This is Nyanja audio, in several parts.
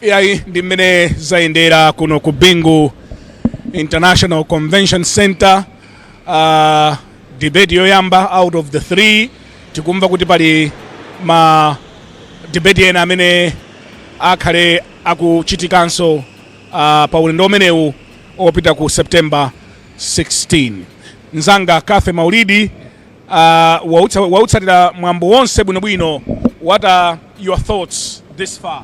Yayi ndi mmene zayendera kuno ku Bingu International Convention Center. Debate yoyamba out of the 3 tikumva kuti pali ma debate ena amene akhale akuchitikanso pa ulendo umenewu opita ku September 16. Nzanga Kathe Maulidi wautsatira mwambo wonse bwinobwino. What are your thoughts this far?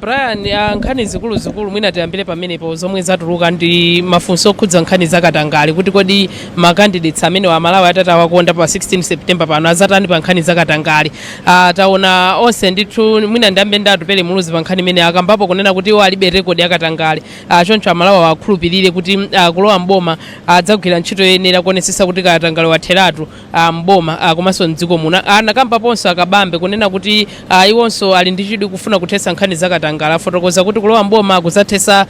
Brian, nkhani zikulu mwina tiyambire pamenepo zomwe zatuluka ndi mafunso okhudza nkhani zakatangale kuti kodi ma candidates amene wa Malawi atata wakonda pa 16 September pano azatani pa nkhani zakatangale. Taona onse ndithu mwina ndambe ndatupele muluzi pa nkhani imene akambapo kunena kuti iwo alibe record yakatangale. Choncho Amalawi akhulupirire kuti kulowa mboma adzagwira ntchito yenera kuonesesa kuti katangale watheratu mboma komanso mdziko muno. Anakambaponso akabambe kunena kuti iwonso ali ndi chidwi kufuna kuthetsa nkhani zakatangala fotokoza kuti kulowa mboma kuzathesa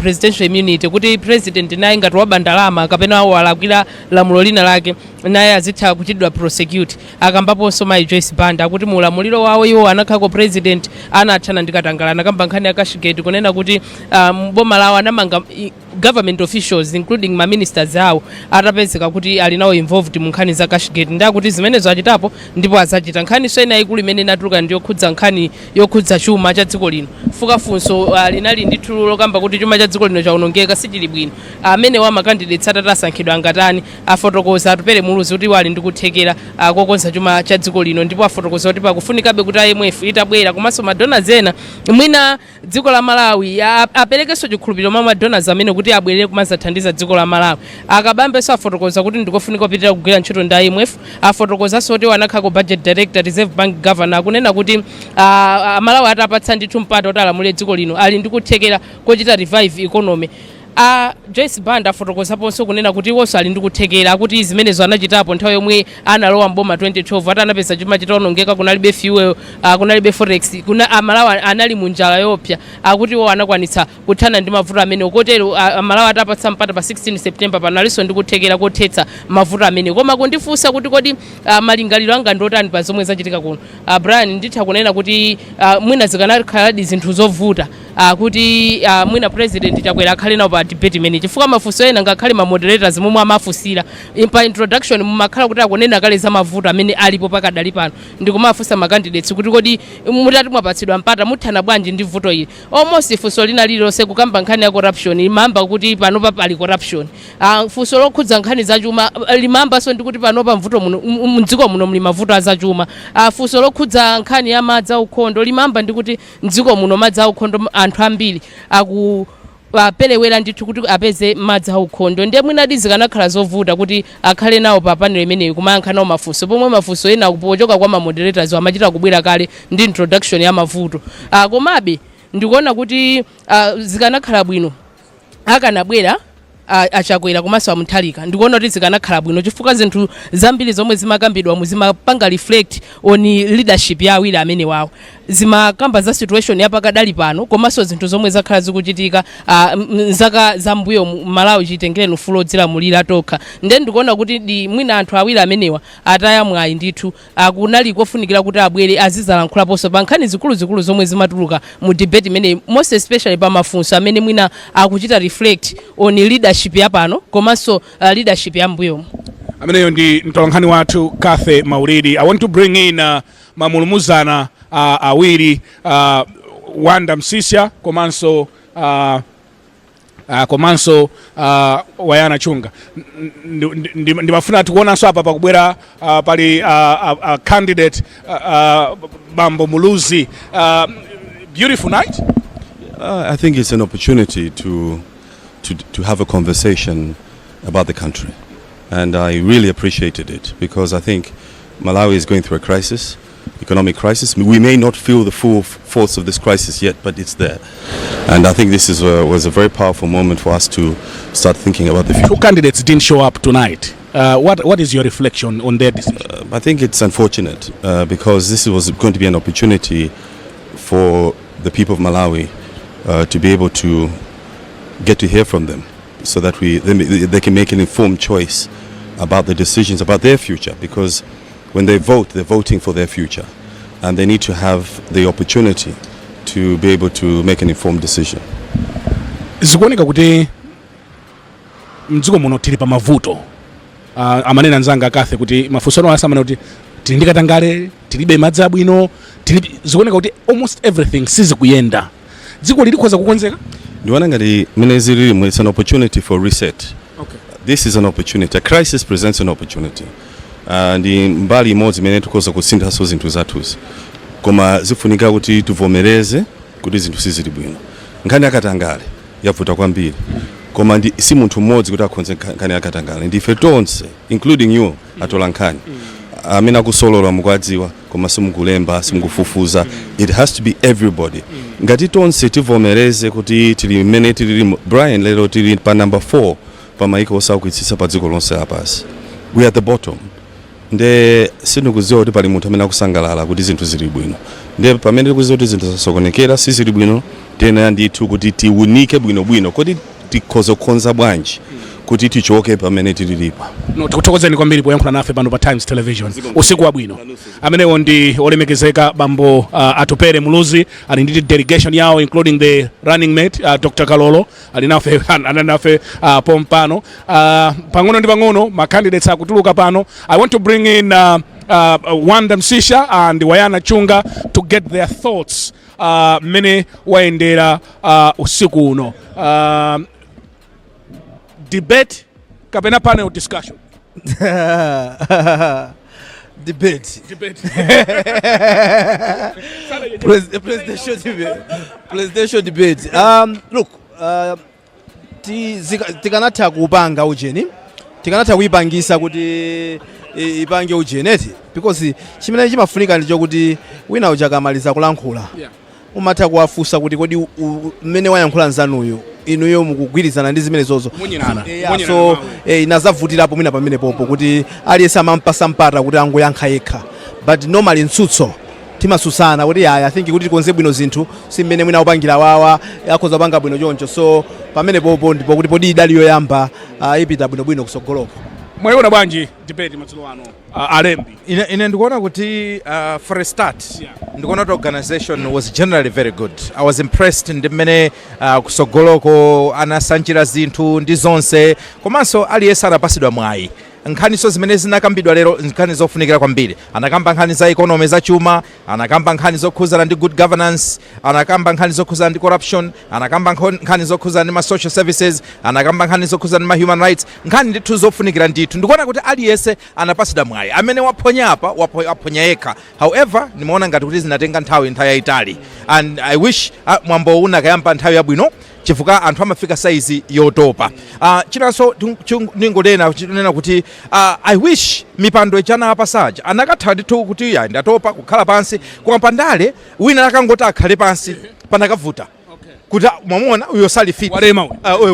presidential immunity kuti president naye ngati wabandalama kapena walakwira lamulo lina lake naye azitha kuchidwa prosecute. Akambaponso mai Joyce Banda kuti mulamuliro wawo iwo anakhako president anathana ndi katangala. Anakamba nkhani ya Kashgate kunena kuti mboma lawo anamanga government officials including ma ministers awo atapezeka kuti ali nawo involved mu nkhani za Kashgate. Ndakuti zimenezo achitapo ndipo azachita. Nkhani soyena ikulu imene inatuluka ndiyo khudza nkhani yokhudza chuma cha dziko lino. Funso linali ndithu lokamba kuti chuma cha dziko lino chaonongeka sichili bwino. Amene wa ma candidates atatasankhidwa ngatani afotokoza atupere muluzi kuti wali ndikuthekera kokonza chuma cha dziko lino ndipo afotokoza kuti pakufunikabe kuti IMF itabwera komanso madonors ena mwina dziko la Malawi aperekenso chikhulupiriro mwa madonors amene kuti abwerere kumazathandiza dziko la Malawi. Akabambeso afotokoza kuti ndikofunika kupitira kugwira ntchito ndi IMF. Afotokozanso kuti wanakhako budget director reserve bank governor akunena kuti Malawi atapatsa ndithu mpata kuti alamulire dziko lino ali ndikuthekera kochita revive economy. Joyce Banda afotokozaponso kunena kuti iwonso ali ndikuthekera kuti zimenezo anachitapo nthawi yomwe analowa mboma 2012 atanapeza chuma chitaonongeka kunalibe fuel kunalibe forex kuna Malawi anali munjala yopya akuti iwo anakwanitsa kuthana ndi mavuto amene kotero Malawi atapatsa mpata pa 16 September panalinso ndikuthekera kothetsa mavuto amene. Koma kundifunsa kuti kodi malingaliro anga ndotani pa zomwe zachitika kuno. Brian nditha kunena kuti mwina zikanakhaladi zinthu zovuta kuti mwina president chakwera akhale nawo pa debate imene chifukwa mafunso ena ngakhale ma moderators momwe amafusira pa introduction mumakhala kuti akunena kale za mavuto amene alipo pakadali pano ndikumafunsa ma candidates kuti kodi mutati mwapatsidwa mpata muthana bwanji ndi vuto ili. Almost funso lina lilonse kukamba nkhani ya corruption imamba kuti panopa pali corruption. Funso lokhudza nkhani za chuma limambanso ndi kuti panopa mvuto muno mdziko muno muli mavuto azachuma. Funso lokhudza nkhani ya madzi aukhondo limamba ndi kuti mdziko muno madzi aukhondo anthu ambiri perewera ndithu kuti apeze madzi aukhondo. Ndiye mwina zikanakhala zovuta kuti akhale nawo pa panel imeneyi kumayankha nawo mafunso pomwe mafunso ena kupochoka kwa ma moderators amachita kubwera kale ndi introduction ya mavuto. Komabe ndikuona kuti zikanakhala bwino akanabwera achakwera komanso amuthalika. Ndikuona kuti zikanakhala bwino chifukwa zinthu zambiri zomwe zimakambidwa muzimapanga reflect on leadership ya awiri amene wawo zimakamba za situation yapakadali pano komanso zinthu zomwe zakhala zikuchitika zaka zambuyo Malawi chitengere nufulo odzilamulira tokha. Ndiye ndikuona kuti mwina anthu awiri amenewa ataya mwayi ndithu akunali kofunikira kuti abwere azizalankhulaponso pa nkhani zikulu zomwe zimatuluka mu debate imene most especially pa mafunso amene mwina akuchita reflect on leadership ya pano komanso leadership ya mbuyo. Ameneyo ndi mtolankhani wathu Kathe Maulidi. I want to bring in mamulumuzana awiri Wanda Msisya komanso Wayana Chunga. Ndimafuna tikuonanso apa pakubwera pali candidate Bambo Muluzi. Beautiful night. I think it's an opportunity to have a conversation about the country, and I really appreciated it because I think Malawi is going through a crisis, economic crisis. We may not feel the full force of this crisis yet, but it's there, and I think this was a very powerful moment for us to start thinking about the future. Two candidates didn't show up tonight. What is your reflection on their decision? I think it's unfortunate because this was going to be an opportunity for the people of Malawi to be able to get to hear from them so that they can make an informed choice about the decisions about their future, because when they vote, they're voting for their future, and they need to have the opportunity to be able to make an informed decision. Zikuoneka kuti mdziko muno tili pa mavuto. Amanena nzanga akathe kuti mafunso asamana kuti tili ndi katangale, tilibe madzi abwino, zikuoneka kuti almost everything sizikuyenda. Dziko lilikhoza kukonzeka? Ndiwana ngati mene zilimo, it's an opportunity for reset. Okay. This is an opportunity. A crisis presents an opportunity. Ndi mbali imodzi imene tikhoza kusinthaso zinthu zathuzi. Koma zifunika kuti tuvomereze kuti zinthu sizili bwino. Nkhani yakatangale yavuta kwambiri. Koma si munthu mmodzi kuti akhonze nkhani yakatangale. Ndife tonse, including you, atola nkhani. Amene akusolola mukwadziwa koma simukulemba, simukufufuza. It has to be everybody. Ngati tonse tivomereze kuti tili mmene tili. Brian lero tili pa number 4 pa maiko osaukitsitsa pa dziko lonse lapasi. We are at the bottom. Nde sindikudziwa kuti pali munthu amene akusangalala kuti zinthu zili bwino. Nde pamene tikudziwa kuti zinthu zasokonekera sizili bwino, tena ndithu kuti tiunike bwino kuti tikhoza kukonza bwanji kuti tichoke pamene tililipa. No, tikuthokozeni kwambiri poyankhula nafe pano pa Times Television. Usiku wabwino. Amenewo ndi olemekezeka bambo Atupere Muluzi, ali ndi delegation yawo including the running mate Dr. Kalolo, ali nafe pompano. Pang'ono ndi pang'ono ma candidates akutuluka pano. I want to bring in Wanda Msisha and Wayana Chunga to get their thoughts mene waendera usiku uno. Debate kapena panel discussion. Debate. Presidential debate. Look, tikanatha kupanga ujeni, tikanatha kuipangisa kuti ipange ujeneti, because chimene chimafunika ndicho kuti wina ujakamaliza kulankhula. Umatha kuwafusa kuti kodi mmene wayankhula nzanuyo inuyo mukugwirizana ndi zimene zozo. So inazavutirapo mwina pamene popo kuti aliyesa amampasa mpata kuti angoyankha yekha. But normally mtsutso timasusana kuti I think kuti tikonze bwino zinthu si mmene mwina upangira wawa yakhoza panga bwino choncho. So pamene popo ndipo kuti podi idali yoyamba ipita bwino kusogoloko. Mwayiona bwanji debate madzulo ano alembi? Ine ndikuona kuti for a start ndikuona kuti organization was generally very good. I was impressed ndi mmene kusogoloko anasanjira zinthu ndi zonse komanso aliyesa anapasidwa mwayi. Nkhaniso zimene zinakambidwa lero nkhani zofunikira kwambiri. Anakamba nkhani za economy za chuma, anakamba nkhani zokhuzana ndi good governance, anakamba nkhani zokhuzana ndi corruption, anakamba nkhani zokhuzana ndi social services, anakamba nkhani zokhuzana ndi human rights. Nkhani ndithu zofunikira ndithu. Ndikuona kuti aliyese anapasidwa mwayi. Amene waphonya apa waphonya yekha. However, nimeona ngati kuti zinatenga nthawi yaitali. And I wish mwambo unakayamba nthawi yabwino chifukwa anthu amafika saizi yotopa. Chinanso ningonena kuti I wish mipando ichana apasaja anakatha ndithu kuti ya ndatopa kukhala pansi koma pandale wina akangoti akhale pansi panakavuta. Kuti mwamuona uyo sali fit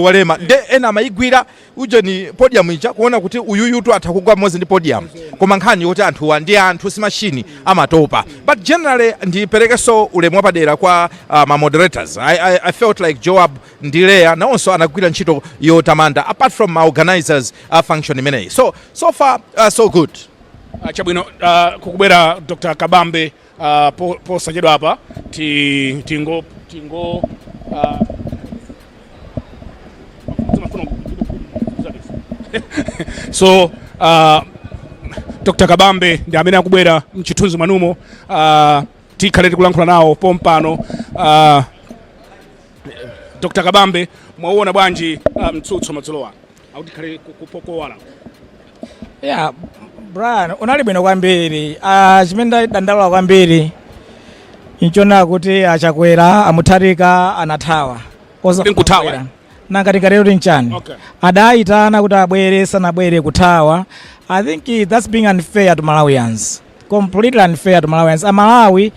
walema nde ena amayigwira ujeni podium ija kuona kuti uyuyutu atakugwa mozi ndi podium koma nkhani yoti anthuwa ndi anthu si machine amatopa. But generally ndiperekeso ulemu wapadera kwa ma moderators. I felt like Joab Ndileya naonso anagwira ntchito yotamanda apart from my organizers function imeneyi. So far so good. Chabwino kukubwera Dr. Kabambe posachedwa hapa tingo so Dr. Kabambe ndi amene akubwera mchithunzi manumo tikhale tikulankhula nawo pompano. Dr. Kabambe mwaona bwanji mtsutso madzulo ano autikhale kupokowala? Yeah, Brian, unali bwino kwambiri. Chimene dandaula kwambiri inchona kuti achakwera amutharika anathawa kuthawa nangati kalero tinchani. Okay. Adaitana kuti abwere sanabwere kuthawa. I think that's being unfair to Malawians, completely unfair to Malawians. Amalawi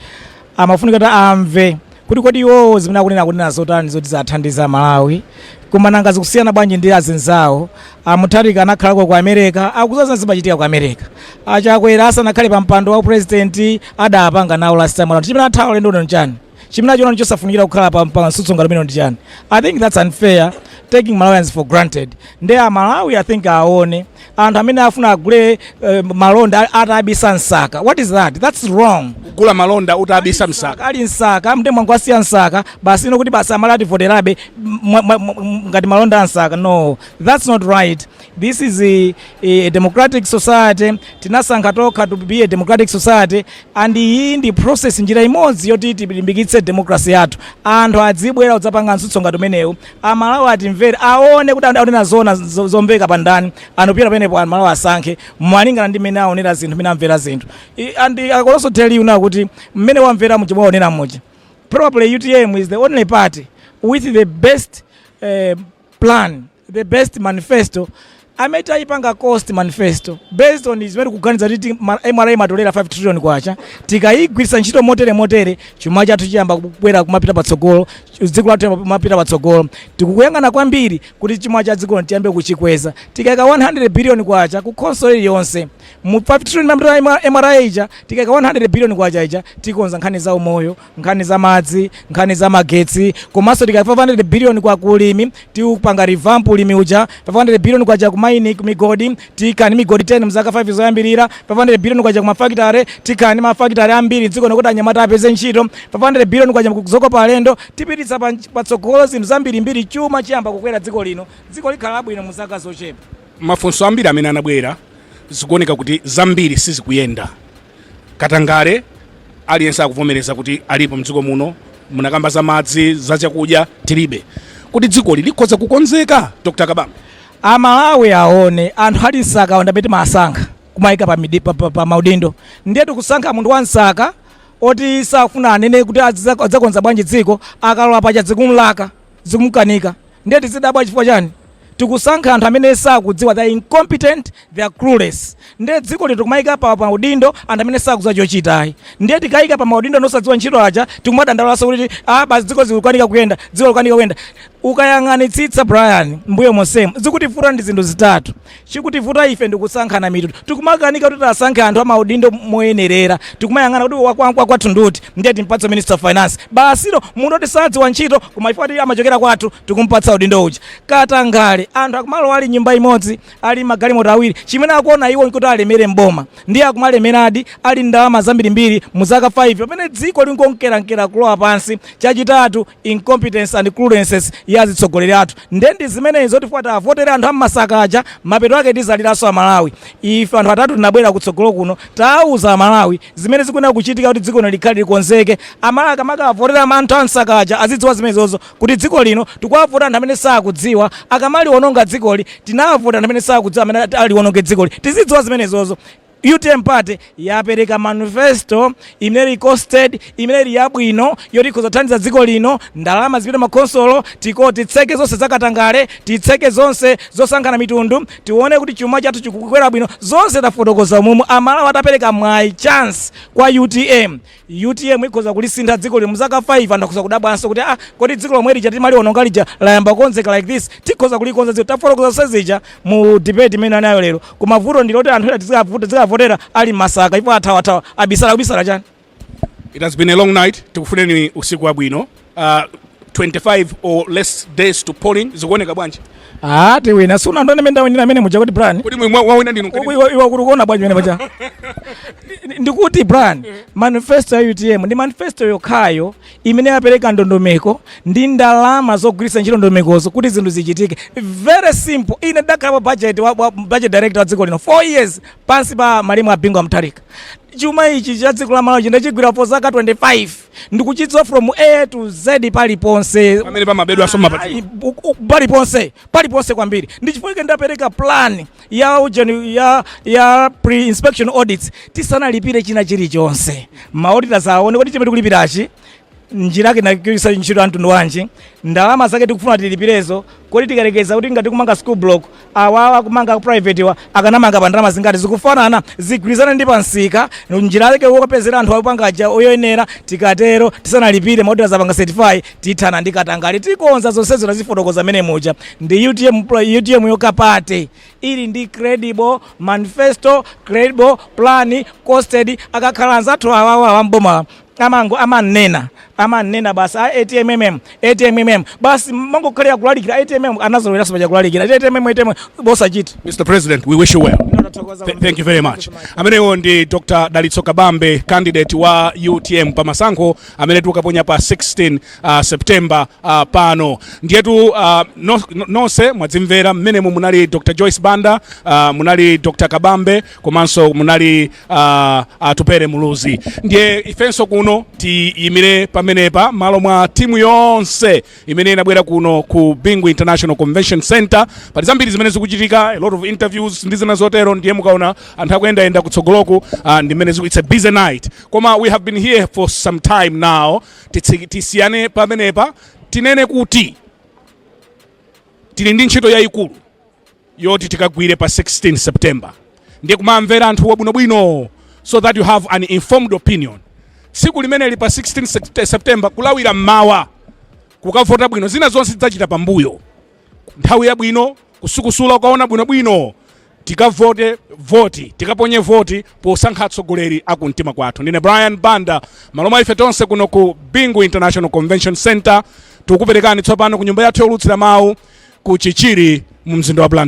amafunika kuti amve kuti kodi iwo zimene akunena kuti nazotani zoti zathandiza Malawi koma nanga zikusiyana bwanji ndi azinzawo. Amutharika anakhalako ku America akuzoza zimachitika ku America. Achakwera asanakhale pa mpando wa president adapanga nawo last time around. Chimene athawa lendo nchani chimene chona chosafunikira kukhala pa nsutso ngati mene ndi chani. I think that's unfair, taking Malawians for granted. Nde Malawi I think aone anthu amene afuna agule malonda atabisa msaka. What is that? That's wrong. Kugula malonda utabisa msaka. Ali msaka mde mwangu asiya msaka basi ino kuti basi amalati voterabe ngati malonda msaka. No, that's not right. This is a democratic society. Tinasankha tokha to be a democratic society, and iyi ndi process njira imodzi yoti tilimbikitse democracy yathu. Anthu adzibwera udzapanga nsutso ngati umenewu. Amalawi atimvere aone kuti aonena zona zomveka pandani. Anopita penepo Amalawi asankhe malingana ndi mmene aonera zinthu, mmene amvera zinthu. And I could also tell you now kuti mmene wamvera muchibwa onena moja. Probably UTM is the only party with the best plan, the best manifesto. Ameta ipanga cost manifesto based on his very kuganiza kuti MRA matolera 5 trillion kwacha tikayigwirisa ntchito motere chuma chathu chiyamba kubwera kumapita patsogolo, dziko lathu kumapita patsogolo. Tikukuyangana kwambiri kuti chuma cha dziko tiyambe kuchikweza. Tikayika 100 billion kwacha ku console yonse mu 5 trillion MRA ija, tikayika 100 billion kwacha ija tikonza nkhani za umoyo, nkhani za madzi, nkhani za magetsi, komanso tikayika 500 billion kwa kulimi, tikupanga revamp ulimi uja, 500 billion kwacha maini migodi, tikani migodi 10 mzaka 5 zoyambirira, 500 billion kwacha kumafactory, tikani mafactory ambiri dziko nokuti anyamata apeze ntchito, 500 billion kwacha kuzokopa alendo, tipititsa patsogolo zinthu zambiri chuma chiyamba kukwera dziko lino, dziko likhala bwino muzaka zochepa. Mafunso ambiri amene anabwera zikuoneka kuti zambiri sizikuyenda. Katangale aliyense akuvomereza kuti alipo mdziko muno, munakamba za madzi, za chakudya tilibe. Kuti dziko likhoza kukonzeka Dr. Kabamba. Amalawi aone anthu ali msaka ondapete masankha kumayika pa maudindo. Ndiye tikusankha munthu wa msaka oti safuna anene kuti adzakonza bwanji dziko, akalola pacha zikumlaka zikumkanika. Ndiye tizidabwa chifukwa chani? Tikusankha anthu amene sakudziwa, they are incompetent, they are clueless. Ndiye dziko lito kumayika pa maudindo anthu amene sakudziwa chochitayi. Ndiye tikayika pa maudindo nosadziwa ntchito aja tikumadandaulaso kuti basi dziko zikukanika kuyenda, dziko likukanika kuyenda. Ukayang'anitsitsa Brian mbuyo monsemo zikutivuta ndi zinthu zitatu. Chikutivuta ife ndikusankhana mitundu. Tikumakanika kuti tasankhe anthu amaudindo moyenerera. Tikumayang'ana kuti wakwankwa kwathu nduti, ndiye timpatsa Minister of Finance. Basiro munthu oti sadziwa ntchito kumaifa kuti amachokera kwathu tikumpatsa udindo uja. Katangale anthu akumalo ali nyumba imodzi, ali magalimoto awiri, chimene akuona iwo kuti alemere mboma. Ndiye akumalemeradi ali ndalama zambirimbiri mu zaka 5 pamene dziko linkonkera kulowa pansi. Chachitatu, incompetence and cluelessness yazitsogoleri athu. Ndendi zimenezo tifuata avotera anthu ammasaka aja, mapeto ake tizaliraso Amalawi. Ife anthu atatu tinabwera kutsogolo kuno tauza Amalawi zimene zikuyenera kuchitika kuti dziko likhale likonzeke. Amalawi akamaka avotera anthu amsaka aja azidziwa zimenezozo kuti dziko lino tikuwavota anthu amene sakudziwa, akamali ononga dzikoli tinavota anthu amene sakudziwa amene ali ononge dzikoli, tizidziwa zimenezozo. UTM party yapereka manifesto imene costed, imene yabwino yoti kuzothandiza dziko lino, ndalama zipita makonsolo, titseke zonse zakatangale, titseke zonse zosankhana mitundu, tione kuti chuma chathu chikukwera bwino, zonse tafotokoza mumu. Amalawi atapereka mwayi chance kwa UTM. UTM ikhoza kulisintha dziko lino muzaka 5 anthu akuza kudabwanso kuti kodi dziko lomwe lija timali ononga lija layamba konzeka like this, tikhoza kulikonza dziko. Tafotokoza sezija mu debate imene anayo lero. Kumavuto ndiloti anthu ena tizikavotera ali masaka ipo athawa abisala chani. It has been a long night. Tikufuneni usiku wabwino. 25 or less days to polling. Zikuoneka bwanji? Tiwina suna ndone menda wina amene muja kuti Brian. Kodi mwawina ndinu kodi? Iwa kuona bwanji mene bacha. Ndikuti Brian, manifesto ya UTM ndi manifesto yokhayo imene yapereka ndondomeko ndi ndalama zogwiritsa ntchito ndondomekozo kuti zinthu zichitike. Very simple. Ine dakhala budget director wa dziko lino 4 years pansi pa malimo abingo amtarika. Chuma ichi cha dziko la Malawi ndachigwira for zaka 25. Ndikuchitsa from A to Z paliponse. Pamene pamabedwa asoma pati. Paliponse kwambiri. Ndichifukwa ndapereka plan ya pre-inspection audits tisanalipire china chilichonse. Mauditors aone kuti chimene kulipirachi njira yake na kisa ntchito anthu wanji, ndalama zake tikufuna tilipirezo, kodi tikalekeza kuti ngati kumanga school block awawa kumanga private wa akanamanga pa ndalama zingati zikufanana zigwirizana ndi pansika, njira yake wopezera anthu apanga aja oyenera, tikatero tisanalipire mauditors zapanga certify tithana ndi Katangale. Tikonza zonsezo tazifotokoza mene muja ndi UTM yokapate ili ndi credible manifesto, credible plan, costed, akakhala anzathu awawa amboma amanena basi ATMM basi mango kale kulalikira ATMM anazolera sabaja kulalikira ATMM bosa chiti. Mr. President, we wish you well. Thank you very much. Amenewo ndi Dr. Dalitso Kabambe, candidate wa UTM pamasankho amene tukaponya pa 16 September pano. Ndiyetu nonse mwadzimvera mmenemu munali Dr. Joyce Banda, munali Dr. Kabambe, komanso munali Tupere Muluzi. Ndiye ifenso kuno tiyimire pamenepa malo mwa timu yonse imene inabwera kuno ku Bingu International Convention Center. Pali zambiri zimene zikuchitika, a lot of interviews ndi zina zotero, ndiye mukaona anthu akuyenda kutsogoloko, ndi mmene it's a busy night. Koma we have been here for some time now. Tisiyane pamenepa tinene kuti tili ndi ntchito yayikulu yoti tikagwire pa 16 September. Ndiye kumamvera anthu wabwinobwino so that you have an informed opinion. Siku limene li pa 16 September kulawira mmawa kukavota bwino, zina zonse zidzachita pambuyo. Nthawi yabwino kusukusula ukaona bwinobwino tikavote voti, tikaponye voti posankha atsogoleri akumtima kwathu. Ndine Brian Banda, maloma ife tonse kuno ku Bingu International Convention Center. Tukuperekani tsopano ku nyumba yathu yolutsira mawu ku Chichiri mu mzinda wa Blantyre.